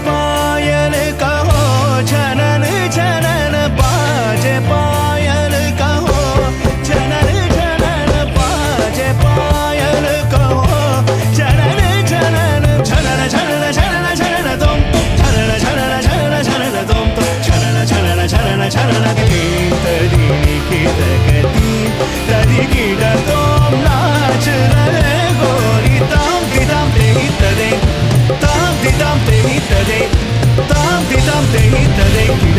पायल कहो जनन जनन बाजे पायल कहो जनन जनन बाजे पायल कहो जनन जनन जनन जनन जनन जनन तुम जनन जनन जनन जनन तुम जनन जनन जनन जनन दीन तदी की तगती तदी की तुम नाच रहे गोरी ताम दी ताम तेही तदे ताम दी ताम तेही तदे ताम दी ताम तेही तदे की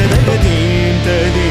दीन तदी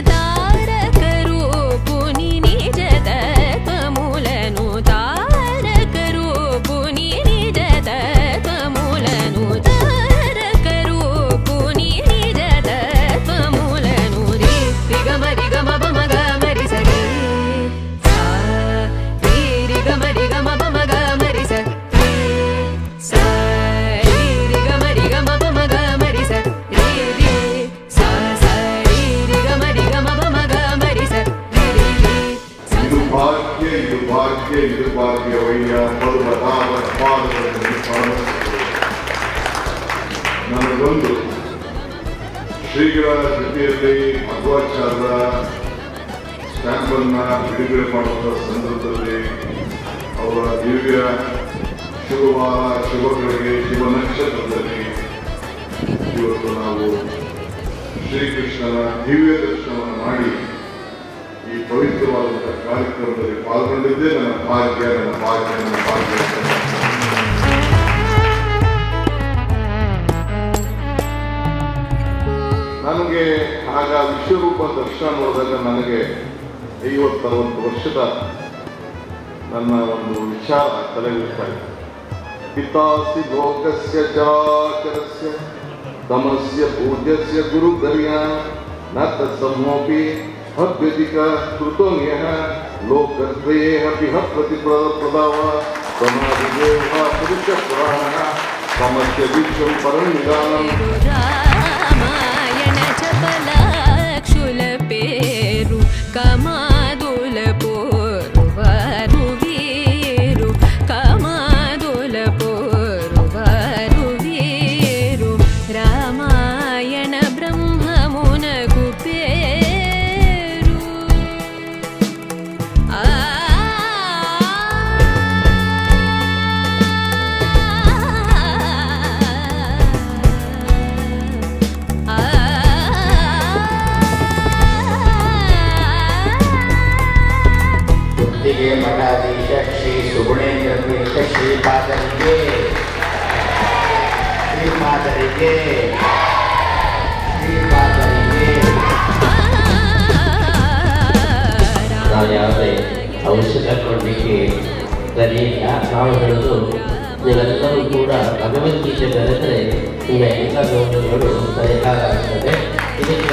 తారక రూపుని నిజ తత్వములను తార ನಿರ್ಭಾಗ್ಯ ವೈಯ ಪರ್ವತಾವರ ಪಾದಗಳನ್ನು ಪ್ರಾರಂಭಿಸಿದರು. ನನಗೊಂದು ಶ್ರೀಗಳ ಜೊತೆಯಲ್ಲಿ ಮಧ್ವಾಚಾರ್ಯ ಸ್ಟ್ಯಾಂಪನ್ನು ಬಿಡುಗಡೆ ಮಾಡುವ ಸಂದರ್ಭದಲ್ಲಿ ಅವರ ದಿವ್ಯ ಶುಭವಾರ ಶುಭಗಳಿಗೆ ಶುಭ ನಕ್ಷತ್ರದಲ್ಲಿ ಇವತ್ತು ನಾವು ಶ್ರೀಕೃಷ್ಣನ ದಿವ್ಯ ದರ್ಶನವನ್ನು ಮಾಡಿ ಈ ಪವಿತ್ರವಾದಂತಹ ಕಾರ್ಯಕ್ರಮದಲ್ಲಿ ಪಾಲ್ಗೊಂಡಿದ್ದೇ ನನ್ನ ಭಾಗ್ಯ. ನನಗೆ ಆಗ ವಿಶ್ವರೂಪ ದರ್ಶನ ನೋಡಿದಾಗ ನನಗೆ 51 ವರ್ಷದ ನನ್ನ ಒಂದು ವಿಚಾರ ತಲೆಗಿರ್ತಾ ಇದೆ. ಪಿತಾಸಿ ಲೋಕಸ್ಯ ಚರಾಚರಸ್ಯ ತಮಸ್ಯ ಪೂಜ್ಯಸ್ಯ ಗುರುಗರ್ಯ ನ ತತ್ಸಮೋಪಿ ಹವ್ಯಧಿಕ ಕೃತೋನ್ಯಃ ಲೋಕತ್ರಯೇ ಅಪಿ ಪ್ರತಿಪ್ರದಾವ ಸಮಾಧಿದೇವ ಪುರುಷ ಪುರಾಣ ಸಮಸ್ಯ ವಿಶ್ವಂ ಪರಂ ನಿಧಾನಂ. పేరు కమాదుల పోరు వీరు కమాదుల పోరు వీరు రామాయణ బ్రహ్మమునకు పేరు. ಮಠಾಧೀಶ ಶ್ರೀ ಸುಗುಣೇಂದ್ರ ತೀರ್ಥ ಶ್ರೀಪಾದರಿಗೆ ನಾವು ಯಾವುದೇ ಔಷಧ ಕೊಡಲಿಕ್ಕೆ ಸರಿಯಿಲ್ಲ. ನಾವು ಹೇಳೋದು ನೀವೆಲ್ಲರೂ ಕೂಡ ಭಗವದ್ಗೀತೆ ಬೆರೆತರೆ ನಿಮ್ಮ ಎಲ್ಲ ರೋಗಗಳು ಪರಿಹಾರ ಆಗ್ತದೆ. ಇದಕ್ಕೆ